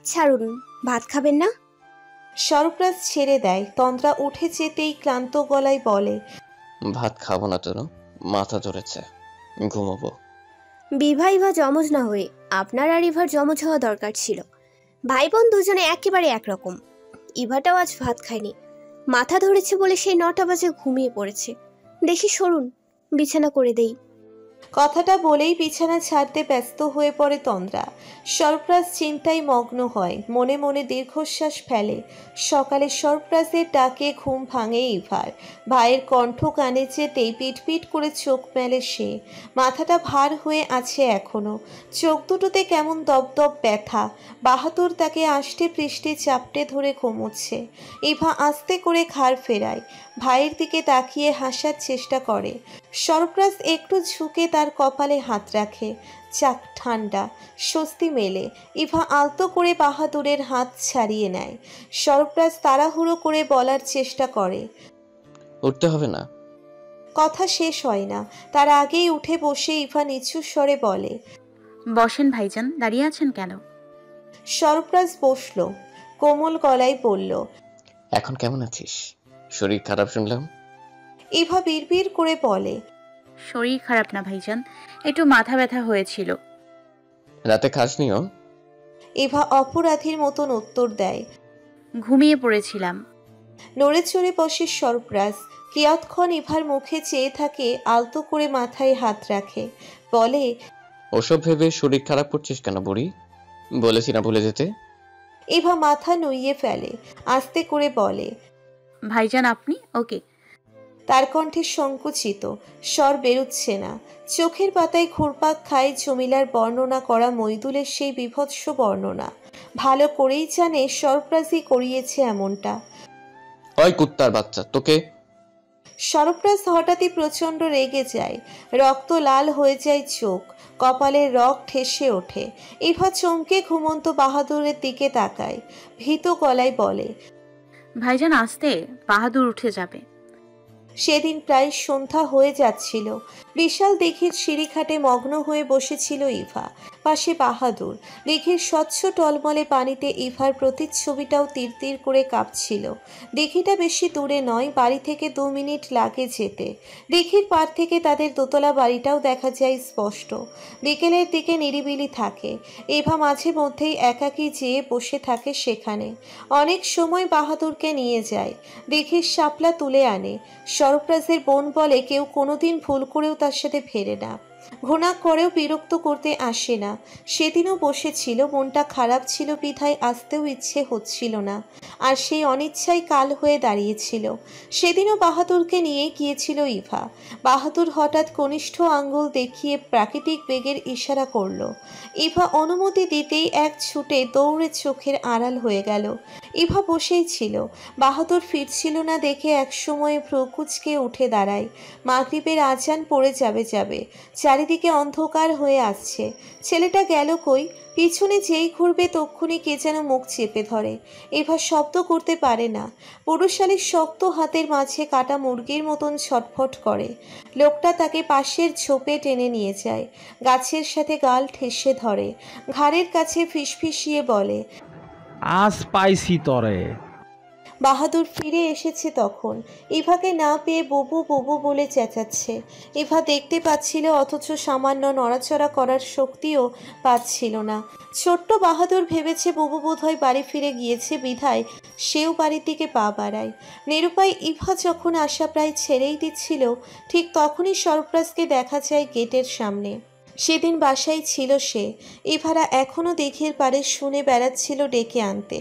ছাড়ুন, ভাত খাবেন না? সরপ্রাজ ছেড়ে দেয়। তন্দ্রা উঠে যেতেই ক্লান্ত গলায় বলে, ভাত খাবো না তনু, মাথা ধরেছে, ঘুমাবো। বিভা ইভা যমজ না হয়ে আপনার আর ইভার যমজ হওয়া দরকার ছিল। ভাই বোন দুজনে একেবারে একরকম। ইভাটাও আজ ভাত খায়নি, মাথা ধরেছে বলে সেই 9টা বাজে ঘুমিয়ে পড়েছে। দেখি সরুন, বিছানা করে দেই। কথাটা বলেই বিছানা ছাড়তে ব্যস্ত হয়ে পড়ে তন্দ্রা। সরপ্রাজ চিন্তায় মগ্ন হয়, মনে মনে দীর্ঘশ্বাস ফেলে। সকালে সরপ্রাজের ডাকে ঘুম ভাঙে ইভার। ভাইয়ের কণ্ঠ কানে যেতেই পিটপিট করে চোখ মেলে সে। মাথাটা ভার হয়ে আছে এখনো, চোখ দুটোতে কেমন দপদপ ব্যথা। বাহাদুর তাকে আষ্টে পৃষ্ঠে চাপটে ধরে ঘুমোচ্ছে। ইভা আস্তে করে ঘাড় ফেরায়, ভাইয়ের দিকে তাকিয়ে হাসার চেষ্টা করে। সরপ্রাজ একটু ঝুঁকে তার কপালে হাত রাখে। চাক ঠান্ডা, স্বস্তি মেলে। ইভা আলতো করে বাহাদুরের হাত ছাড়িয়ে নেয়। সরপ্রাজ তাড়াহুড়ো করে বলার চেষ্টা করে, উঠতে হবে না। কথা শেষ হয় না, তার আগেই উঠে বসে ইভা নিচু স্বরে বলে, বসেন ভাইজান, দাঁড়িয়ে আছেন কেন? সরপ্রাজ বসল, কোমল গলায় বলল, এখন কেমন আছিস? শরীর খারাপ শুনলাম। ইভা বিড়বিড় করে বলে, শরীর খারাপ না ভাইজান, একটু মাথা ব্যথা হয়েছিল। রাতে খাসনিও? ইভা অপরাধীর মতন উত্তর দেয়। ঘুমিয়ে পড়েছিলাম। নড়ে চড়ে বসে সরপ্রাজ, কিয়ৎক্ষণ ইভার মুখে চেয়ে থাকে, আলতো করে মাথায় হাত রাখে, বলে, ওসব ভেবে শরীর খারাপ করছিস কেন বুড়ি? বলেছি না ভুলে যেতে। ইভা মাথা নুইয়ে ফেলে, আস্তে করে বলে, ভাইজান আপনি ওকে? তার কণ্ঠে সংকুচিত, স্বর বেরুচ্ছে না। চোখের পাতায় ঘুরপাক খায় জমিলার বর্ণনা করা মইদুলের সেই বিভৎস বর্ণনা। ভালো করেই জানে সরপ্রাজই করিয়েছে এমনটা। ওই কুত্তার বাচ্চা, তোকে! সরপ্রাজ হঠাৎই প্রচণ্ড রেগে যায়, রক্ত লাল হয়ে যায় চোখ, কপালের রগ ঠেসে ওঠে। ইভা চমকে ঘুমন্ত বাহাদুরের দিকে তাকায়, ভীত গলায় বলে, ভাইজান আস্তে, বাহাদুর উঠে যাবে। সেদিন প্রায় সন্ধ্যা হয়ে যাচ্ছিল। বিশাল দিঘির সিঁড়িঘাটে মগ্ন হয়ে বসেছিল ইভা, পাশে বাহাদুর। দিঘির স্বচ্ছ টলমলে পানিতে ইভার প্রতিচ্ছবিটাও তিরতির করে কাঁপছিল। দিঘিটা বেশি দূরে নয়, বাড়ি থেকে 2 মিনিট লাগে যেতে। দিঘির পার থেকে তাদের দোতলা বাড়িটাও দেখা যায় স্পষ্ট। বিকেলের দিকে নিরিবিলি থাকে। ইভা মাঝে মধ্যেই একাকী যেয়ে বসে থাকে সেখানে। অনেক সময় বাহাদুরকে নিয়ে যায়, দিঘির শাপলা তুলে আনে। সরপ্রাজের বোন বলে কেউ কোনোদিন ভুল করেও তার সাথে ফেরে না, ঘৃণা করেও বিরক্ত করতে আসে না। সেদিনও বসেছিল, মনটা খারাপ ছিল বিধায় আসতেও ইচ্ছে হচ্ছিল না, আর সেই অনিচ্ছাই কাল হয়ে দাঁড়িয়েছিল। সেদিনও বাহাদুরকে নিয়ে গিয়েছিল ইভা। বাহাদুর হঠাৎ কনিষ্ঠ আঙ্গুল দেখিয়ে প্রাকৃতিক বেগের ইশারা করলো। ইভা অনুমতি দিতেই এক ছুটে দৌড়ে চোখের আড়াল হয়ে গেল। ইভা বসেই ছিল, বাহাদুর ফিরছিল না দেখে একসময় ভ্রুকুচকে উঠে দাঁড়ায়। মাগরিবের আজান পড়ে যাবে, চারিদিকে অন্ধকার হয়ে আসছে। ছেলেটা গেল কই? পিছনে যেই ঘুরবে তক্ষুনি কে যেন মুখ চেপে ধরে। ইভা শব্দ করতে পারে না, পুরুষালীর শক্ত হাতের মাঝে কাটা মুরগির মতন ছটফট করে। লোকটা তাকে পাশের ঝোপে টেনে নিয়ে যায়, গাছের সাথে গাল ঠেসে ধরে, ঘাড়ের কাছে ফিসফিসিয়ে বলে, আজ পাইছি তরে। বাহাদুর ফিরে এসেছে তখন, ইভাকে না পেয়ে বুবু বুবু বলে চেঁচাচ্ছে। ইভা দেখতে পাচ্ছিল, অথচ সামান্য নড়াচড়া করার শক্তিও পাচ্ছিল না। ছোট্ট বাহাদুর ভেবেছে বুবু বোধহয় বাড়ি ফিরে গিয়েছে বিধায় সেও বাড়ির দিকে পা বাড়ায়। নিরুপায় ইভা যখন আশা প্রায় ছেড়েই দিচ্ছিল, ঠিক তখনই সরপ্রাজকে দেখা যায় গেটের সামনে। সেদিন বাসায় ছিল সে। ইভারা এখনো দিঘির পাড়ে শুনে বেড়াচ্ছিল ডেকে আনতে।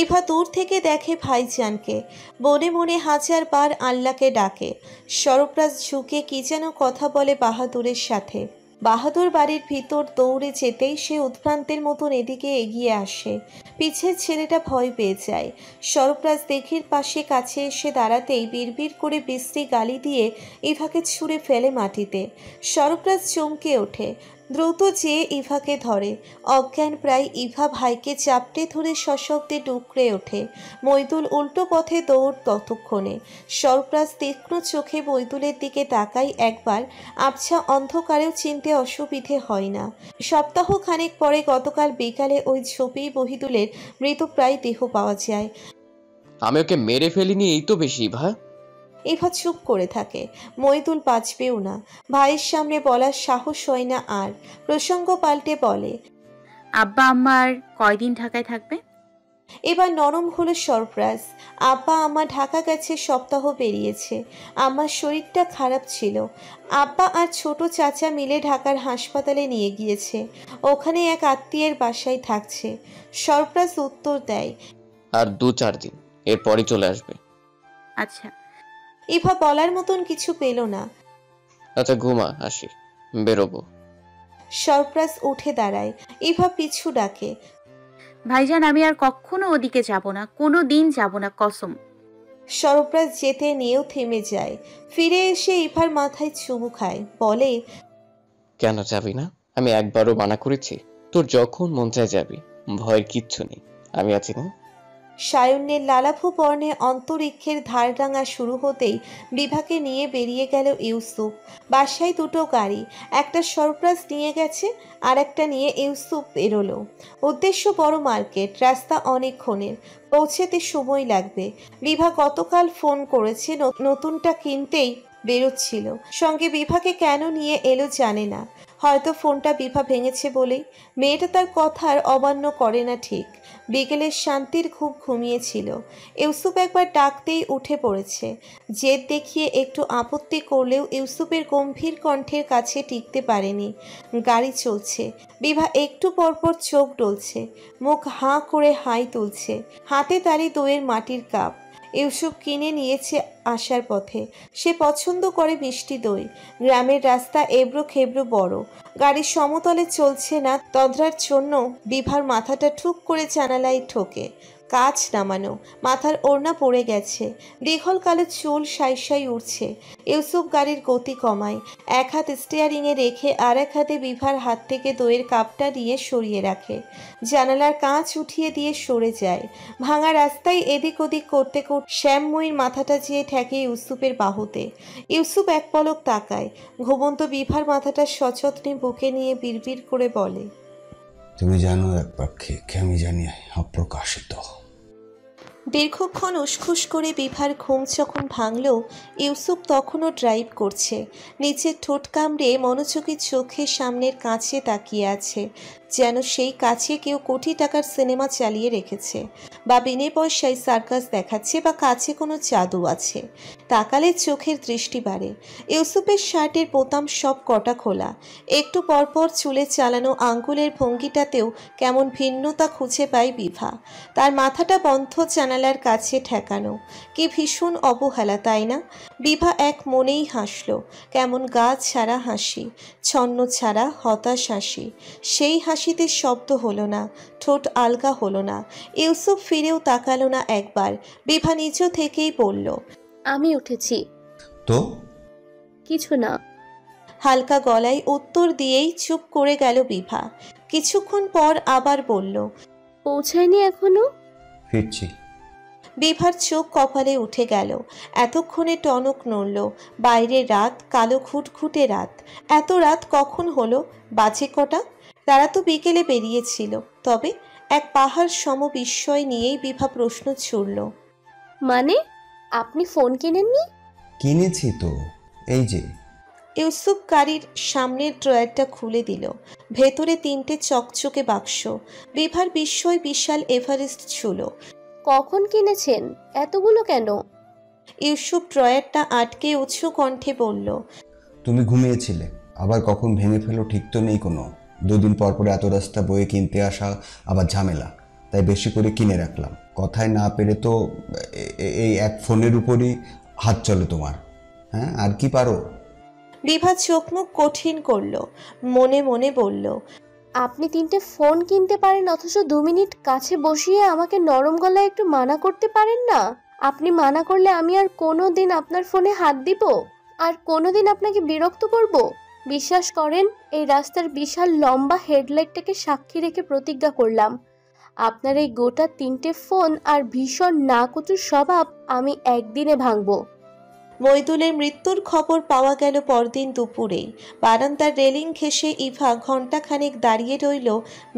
ইভা দূর থেকে দেখে ভাইজানকে, মনে মনে 1000 বার আল্লাহকে ডাকে। সরপ্রাজ ঝুঁকে কি যেন কথা বলে বাহাদুরের সাথে। বাহাদুর বাড়ির ভিতর দৌড়ে যেতেই সে উদ্ভ্রান্তের মতন এদিকে এগিয়ে আসে। পিছের ছেলেটা ভয় পেয়ে যায়। সরপ্রাজ দিঘির পাশে কাছে এসে দাঁড়াতেই বিড়বিড় করে বিশ্রী গালি দিয়ে ইভাকে ছুঁড়ে ফেলে মাটিতে। সরপ্রাজ চমকে ওঠে, দ্রুত যেয়ে ইভাকে ধরে। অজ্ঞান প্রায় ইভা ভাইকে চাপটে ধরে সশব্দে ডুকরে ওঠে। মইদুল উল্টো পথে দৌড় ততক্ষণে। সরপ্রাস তীক্ষ্ণ চোখে মইদুলের দিকে তাকাই একবার, আবছা অন্ধকারেও চিনতে অসুবিধে হয় না। সপ্তাহ খানেক পরে গতকাল বিকালে ওই ঝোপেই মহিদুলের মৃতপ্রায় দেহ পাওয়া যায়। আমি ওকে মেরে ফেলিনি, এই তো বেশি ইভা। ইভা চুপ করে থাকে। মইদুল বাঁচবেও না। ভাইয়ের সামনে বলার সাহস হয় না আর। প্রসঙ্গ পাল্টে বলে, আব্বা আম্মা আর কয়দিন ঢাকায় থাকবে? এবার নরম হলো সরপ্রাস। আব্বা আম্মা ঢাকা গেছে, সপ্তাহ পেরিয়েছে। আমার শরীরটা খারাপ ছিল। আব্বা আর ছোট চাচা মিলে ঢাকার হাসপাতালে নিয়ে গিয়েছে। ওখানে এক আত্মীয়ের বাসায় থাকছে। সরপ্রাস উত্তর দেয়, আর 2-4 দিন, এরপরই চলে আসবে। আচ্ছা। ইভা বলার মতন কিছু পেল না। আচ্ছা ঘুমা, আসি, বেরোবো। সরপ্রাস উঠে দাঁড়ায়। ইভা পিছু ডাকে, ভাইজান আমি আর কখনো ওদিকে যাব না, কোনো দিন যাব না, কসম। সরপ্রাস যেতে নিয়েও থেমে যায়। ফিরে এসে ইভার মাথায় চুমু খায়, বলে, কেন যাবি না? আমি একবারও মানা করেছি? তোর যখন মন চায় যাবি, ভয়ের কিচ্ছু নেই, আমি আছি না? সায়নের লালাভু বর্ণে অন্তরিক্ষের ধারডাঙা শুরু হতেই বিভাকে নিয়ে বেরিয়ে গেল ইউসুফ। বাসায় দুটো গাড়ি, একটা সরপ্রাস নিয়ে গেছে আর একটা নিয়ে ইউসুফ বেরোলো। উদ্দেশ্য বড় মার্কেট, রাস্তা অনেকক্ষণের, পৌঁছেতে সময় লাগবে। বিভা গতকাল ফোন করেছে, নতুনটা কিনতেই বেরোচ্ছিল। সঙ্গে বিভাকে কেন নিয়ে এলো জানে না। হয়তো ফোনটা বিভা ভেঙেছে বলেই। মেয়েটা তার কথার অমান্য করে না ঠিক। বিকেলের শান্তির খুব ঘুমিয়েছিল। ইউসুফ একবার ডাকতেই উঠে পড়েছে। জেদ দেখিয়ে একটু আপত্তি করলেও ইউসুফের গম্ভীর কণ্ঠের কাছে টিকতে পারেনি। গাড়ি চলছে। বিভা একটু পরপর চোখ ডলছে, মুখ হাঁ করে হাই তুলছে। হাতে তালি দইয়ের মাটির কাপ। ইউসুফ কিনে নিয়েছে আসার পথে। সে পছন্দ করে মিষ্টি দই। গ্রামের রাস্তা এবড়ো খেবড়ো বড়, গাড়ি সমতলে চলছে না, তদ্রার জন্য বিভার মাথাটা ঠুক করে জানালায় ঠোকে। কাজ নামানো, মাথার ওড়না পড়ে গেছে, দীঘল কালো চুল সাই সাই উঠছে। ইউসুফ গাড়ির গতি কমায়, এক হাত স্টিয়ারিংয়ে রেখে আর এক হাতে বিভার হাত থেকে দইয়ের কাপটা নিয়ে সরিয়ে রাখে। জানালার কাঁচ উঠিয়ে দিয়ে সরে যায়। ভাঙা রাস্তায় এদিক ওদিক করতে করতে শ্যামময়ীর মাথাটা যেয়ে ঠেকে ইউসুফের বাহুতে। ইউসুফ এক পলক তাকায়। ঘুমন্ত বিভার মাথাটা সযত্নে বুকে নিয়ে বিড়বিড় করে বলে, তুমি জানো এক পাক্ষিক, আমি জানি অপ্রকাশিত। দীর্ঘক্ষণ উসখুস করে বিভার ঘুম যখন ভাঙল, ইউসুফ তখনও ড্রাইভ করছে। নিচের ঠোঁট কামড়ে মনোযোগী চোখে সামনের কাছে তাকিয়ে আছে, যেন সেই কাছে কেউ কোটি টাকার সিনেমা চালিয়ে রেখেছে, বা বিনে পয়সায় সার্কাস দেখাচ্ছে, বা কাছে কোনো জাদু আছে। তাকালে চোখের দৃষ্টি বাড়ে। ইউসুফের শার্টের বোতাম সব কটা খোলা। একটু পরপর চুলে চালানো আঙ্গুলের ভঙ্গিটাতেও কেমন ভিন্নতা খুঁজে পায় বিভা। তার মাথাটা বন্ধ জানালার কাছে ঠেকানো। কি ভীষণ অবহেলা, তাই না? বিভা এক মনেই হাসল, কেমন গা ছাড়া হাসি, ছন্ন ছাড়া হতাশ হাসি। সেই হাসিতে শব্দ হলো না, ঠোঁট আলগা হলো না। ইউসুফ ফিরেও তাকালো না একবার। বিভা নিজ থেকেই বলল, আমি উঠেছি। তো কিছু না। হালকা গলায় উত্তর দিয়েই চুপ করে গেল বিভা। কিছুক্ষণ পর আবার বলল, পৌঁছায়নি এখনো? ফিরছি। বিভার চোখ কপালে উঠে গেল। এতক্ষণে টনক নড়ল। বাইরে রাত, কালো ঘুটঘুটে রাত। এত রাত কখন হলো? বাজে কটা? তারা তো বিকেলে বেরিয়েছিল। তবে এক পাহাড় সম বিস্ময় নিয়েই বিভা প্রশ্ন ছুড়ল, মানে আপনি ফোন কিনেননি? কিনেছি তো, এই যে। ইউসুফ গাড়ির সামনের ড্রয়ারটা খুলে দিল। ভেতরে 3টে চকচকে বাক্স। বিভার বিস্ময় বিশাল এভারেস্ট ছিল। কখন কিনেছেন? এতগুলো কেন? ইউসুফ ড্রয়ারটা আটকে উঁচু কণ্ঠে বলল, তুমি ঘুমিয়েছিলে, আবার কখন ভেঙে ফেলো ঠিক তো নেই কোনো। 2 দিন পর পরে এত রাস্তা বয়ে কিনতে আসা আবার ঝামেলা, তাই বেশি করে কিনে রাখলাম। কথায় না পেরে তো এই এক ফোনের উপরই হাত চলে তোমার। হ্যাঁ, আর কি পারো? বিভা চোখ মুখ কঠিন করল, মনে মনে বলল, আপনি 3টে ফোন কিনতে পারেন, অথচ 2 মিনিট কাছে বসিয়ে আমাকে নরম গলায় একটু মানা করতে পারেন না? আপনি মানা করলে আমি আর কোনো দিন আপনার ফোনে হাত দিব? আর কোনো দিন আপনাকে বিরক্ত করব? বিশ্বাস করেন, এই রাস্তার বিশাল লম্বা হেডলাইটটাকে সাক্ষী রেখে প্রতিজ্ঞা করলাম, আপনার এই গোটা 3টে ফোন আর ভীষণ নাকুচুর স্বভাব আমি একদিনে ভাঙবো। মইদুলের মৃত্যুর খবর পাওয়া গেল পরদিন দুপুরেই। বারান্দার রেলিং ঘেঁষে ইভা ঘণ্টাখানেক দাঁড়িয়ে রইল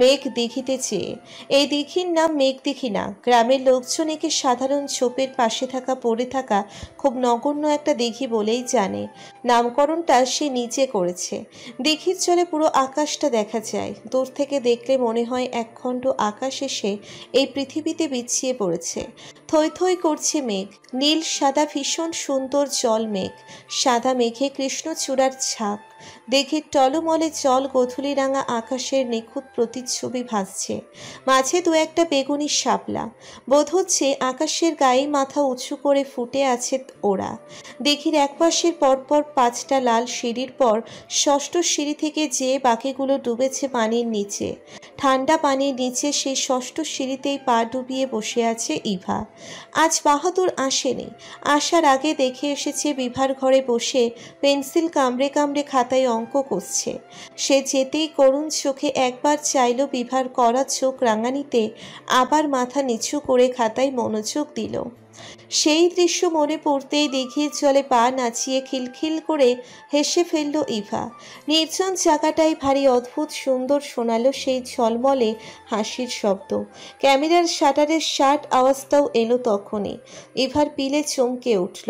মেঘ দিঘিতে চেয়ে। এই দিঘির নাম মেঘ দিঘি না, গ্রামের লোকজন একে সাধারণ ছোপের পাশে পড়ে থাকা খুব নগণ্য একটা দিঘি বলেই জানে। নামকরণটা সে নিচে করেছে। দিঘির জলে পুরো আকাশটা দেখা যায়। দূর থেকে দেখলে মনে হয় একখণ্ড আকাশ এসে এই পৃথিবীতে বিছিয়ে পড়েছে। থই থই করছে মেঘ, নীল সাদা ভীষণ সুন্দর জল মেঘ। সাদা মেঘে কৃষ্ণচূড়ার ছাপ। দিঘির টলমলে জল গোধূলি রাঙা আকাশের নিখুঁত প্রতিচ্ছবি ভাসছে। মাঝে দু একটা বেগুনি শাপলা। বোধ হচ্ছে আকাশের গায়ে মাথা উঁচু করে ফুটে আছে ওরা। দিঘির একপাশের পরপর 5টা লাল সিঁড়ির পর 6ষ্ঠ সিঁড়ি থেকে যে বাকিগুলো ডুবেছে পানির নিচে। ঠান্ডা পানির নিচে সেই 6ষ্ঠ সিঁড়িতেই পা ডুবিয়ে বসে আছে ইভা। আজ বাহাদুর আসেনি। আসার আগে দেখে এসেছে বিভার ঘরে বসে পেন্সিল কামড়ে কামড়ে খাতায় অঙ্ক কষছে। সে যেতেই করুণ চোখে একবার চাইল বিভার কড়া চোখ রাঙানিতে, আবার মাথা নিচু করে খাতায় মনোযোগ দিল। সেই দৃশ্য মনে পড়তেই দিঘির জলে পা নাচিয়ে খিলখিল করে হেসে ফেলল ইভা। নির্জন জায়গাটায় ভারী অদ্ভুত সুন্দর শোনালো সেই ঝলমলে হাসির শব্দ। ক্যামেরার শাটারের শার্ট আওয়াজটাও এলো তখনই। ইভার পিলে চমকে উঠল।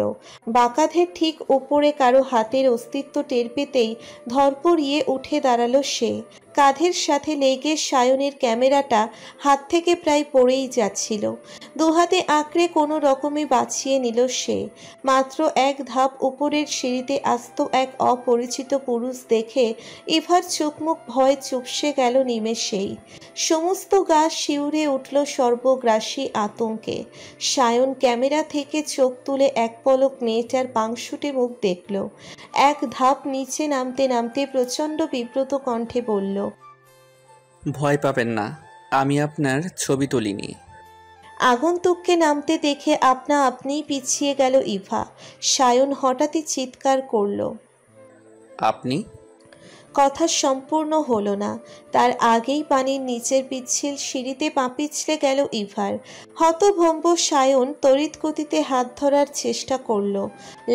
বাঁকাধের ঠিক উপরে কারো হাতের অস্তিত্ব টের পেতেই ধরপড়িয়ে উঠে দাঁড়ালো সে। কাঁধের সাথে লেগে সায়নের ক্যামেরাটা হাত থেকে প্রায় পড়েই যাচ্ছিল। দুহাতে আঁকড়ে কোনো রকমে বাঁচিয়ে নিল সে। মাত্র এক ধাপ উপরের সিঁড়িতে আস্ত এক অপরিচিত পুরুষ দেখে ইভার চোখমুখ ভয় চুপসে গেল নিমেষেই। সমস্ত গা শিউরে উঠল সর্বগ্রাসী আতঙ্কে। সায়ন ক্যামেরা থেকে চোখ তুলে এক পলক মেয়েটার পাংশুটে মুখ দেখল। এক ধাপ নিচে নামতে নামতে প্রচণ্ড বিব্রত কণ্ঠে বলল, ভয় পাবেন না, আমি আপনার ছবি তুলিনি। আগন্তুককে নামতে দেখে আপনা আপনিই পিছিয়ে গেল ইভা। সায়ন হঠাৎই চিৎকার করল। আপনি? কথা সম্পূর্ণ হলো না, তার আগেই পানির নিচের পিচ্ছিল সিঁড়িতে পা পিছলে গেল ইভার। হতভম্ব সায়ন তড়িৎ গতিতে হাত ধরার চেষ্টা করল,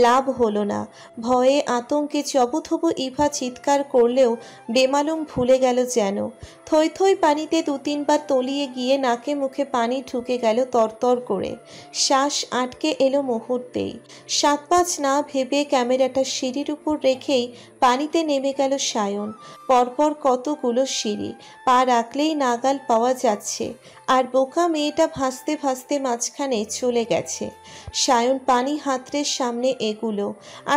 লাভ হলো না। ভয়ে আতঙ্কে জবথবু ইভা চিৎকার করলেও বেমালুম ভুলে গেল যেন। থই থই পানিতে 2-3 বার তলিয়ে গিয়ে নাকে মুখে পানি ঢুকে গেল তরতর করে। শ্বাস আটকে এলো মুহূর্তেই। 7-5 না ভেবে ক্যামেরাটা সিঁড়ির উপর রেখেই পানিতে নেমে গেল সায়ন। পরপর কতগুলো সিঁড়ি, পা রাখলেই নাগাল পাওয়া যাচ্ছে, আর বোকা মেয়েটা ভাসতে ভাসতে মাঝখানে চলে গেছে। সায়ন পানি হাতড়ে সামনে এগুলো।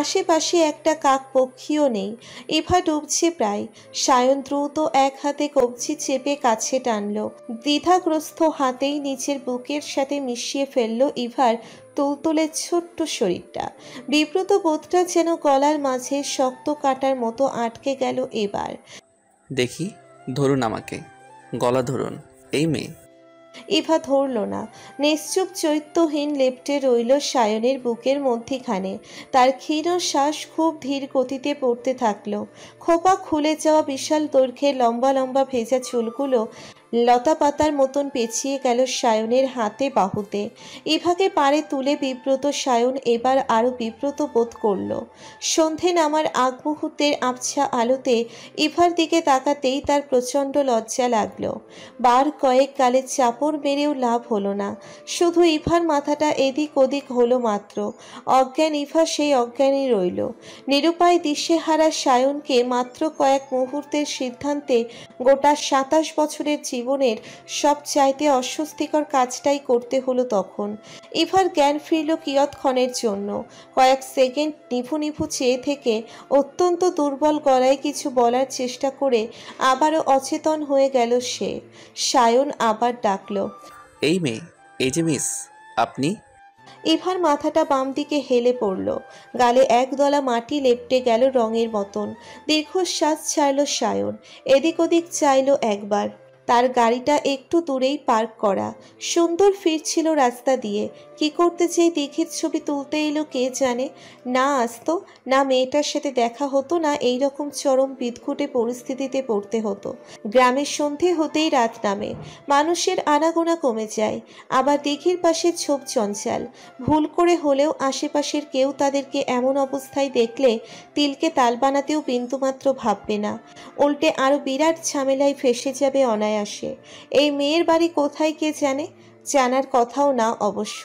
আশেপাশে একটা কাক পক্ষীও নেই। ইভা ডুবছে প্রায়। সায়ন দ্রুত এক হাতে কবজি চেপে কাছে টানল। দ্বিধাগ্রস্ত হাতেই নিচের বুকের সাথে মিশিয়ে ফেলল ইভার তুলতুলে ছোট্ট শরীরটা। বিব্রত বোধটা যেন গলার মাঝে শক্ত কাটার মতো আটকে গেল এবার। দেখি, ধরুন আমাকে, গলা ধরুন। এই মেয়ে। ইভা ধরল না। নিশ্চুপ চৈত্যহীন লেপ্টে রইল সায়নের বুকের মধ্যিখানে। তার ক্ষীণ শ্বাস খুব ধীর গতিতে পড়তে থাকলো। খোপা খুলে যাওয়া বিশাল দৈর্ঘ্যের লম্বা লম্বা ভেজা চুলগুলো লতা পাতার মতন পেঁচিয়ে গেল সায়নের হাতে বাহুতে। ইভাকে পাড়ে তুলে বিব্রত সায়ন এবার আরো বিব্রত বোধ করল। সন্ধে নামার আগ মুহূর্তের আবছা আলোতে ইভার দিকে তাকাতেই তার প্রচণ্ড লজ্জা লাগলো। বার কয়েক গালে চাপড় মেরেও লাভ হলো না। শুধু ইভার মাথাটা এদিক ওদিক হলো মাত্র। অজ্ঞান ইভা সেই অজ্ঞানই রইল। নিরুপায় দিশেহারা সায়নকে মাত্র কয়েক মুহূর্তের সিদ্ধান্তে গোটা 27 বছরের জীবনের সবচাইতে অস্বস্তিকর কাজটাই করতে হলো তখন। ইভার জ্ঞান ফিরল কিয়ৎক্ষণের জন্য। কয়েক সেকেন্ড নিভু নিভু চেয়ে থেকে অত্যন্ত দুর্বল গলায় কিছু বলার চেষ্টা করে আবারও অচেতন হয়ে গেল সে। সায়ন আবার ডাকল, এই মেয়ে, এই যে মিস, আপনি? ইভার মাথাটা বাম দিকে হেলে পড়ল। গালে একদলা মাটি লেপ্টে গেল রঙের মতন। দীর্ঘশ্বাস ছাড়ল সায়ন। এদিক ওদিক চাইল একবার। তার গাড়িটা একটু দূরেই পার্ক করা। সুন্দর ফিরছিল রাস্তা দিয়ে। কি করতে চেয়ে দীঘির ছবি তুলতে এলো কে জানে। না আসতো, না মেয়েটার সাথে দেখা হতো, না এইরকম চরম বিদঘুটে পরিস্থিতিতে পড়তে হতো। গ্রামের সন্ধে হতেই রাত নামে, মানুষের আনাগোনা কমে যায়। আবার দীঘির পাশে ঝোপ জঞ্জাল। ভুল করে হলেও আশেপাশের কেউ তাদেরকে এমন অবস্থায় দেখলে তিলকে তাল বানাতেও বিন্দুমাত্র ভাববে না, উল্টে আরো বিরাট ঝামেলায় ফেসে যাবে অনায়াসে। এই মেয়ের বাড়ি কোথায় কে জানে, জানার কথাও না অবশ্য।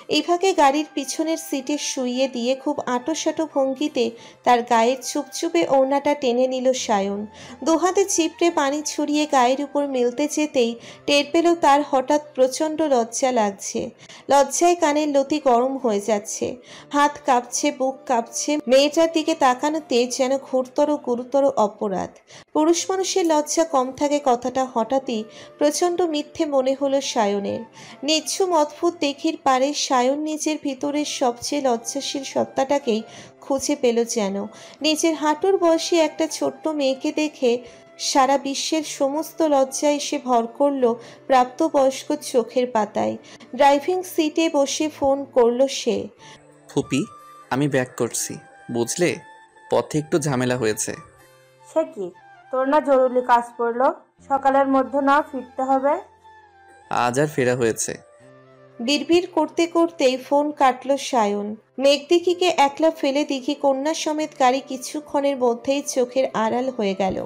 ইভাকে গাড়ির পিছনের সিটে শুইয়ে দিয়ে খুব আঁটোসাঁটো ভঙ্গিতে তার গায়ের চুপচুপে ওড়নাটা টেনে নিল সায়ন। দুহাতে চিপড়ে পানি ছড়িয়ে গায়ের উপর মিলতে যেতেই টের পেল তার হঠাৎ প্রচণ্ড লজ্জা লাগছে। লজ্জায় কানের লতি গরম হয়ে যাচ্ছে, হাত কাঁপছে, বুক কাঁপছে। মেয়েটার দিকে তাকানোতে যেন ঘোরতর গুরুতর অপরাধ। পুরুষ মানুষের লজ্জা কম থাকে কথাটা হঠাৎই প্রচণ্ড মিথ্যে মনে হলো সায়নের। নিচ্ছুম অদ্ভুত দেখির পারে সায়ন নিজের ভিতরের সবচেয়ে লজ্জাশীল সত্তাটাকেই খুঁজে পেল যেন। নিজের হাঁটুর বয়সী একটা ছোট্ট মেয়েকে দেখে সারা বিশ্বের সমস্ত লজ্জা এসে ভর করল প্রাপ্তবয়স্ক চোখের পাতায়। ড্রাইভিং সিটে বসে ফোন করলো সে। ফুপি, আমি ব্যাক করছি, বুঝলে? পথে একটু ঝামেলা হয়েছে। সে কি, তোর না জরুরি কাজ পড়লো? সকালের মধ্যে না ফিরতে হবে? আজ আর ফেরা হয়েছে। বিড়বিড় করতে করতেই ফোন কাটল সায়ন। মেঘদিঘিকে একলা ফেলে দিঘি কন্যা সমেত গাড়ি কিছুক্ষণের মধ্যেই চোখের আড়াল হয়ে গেল।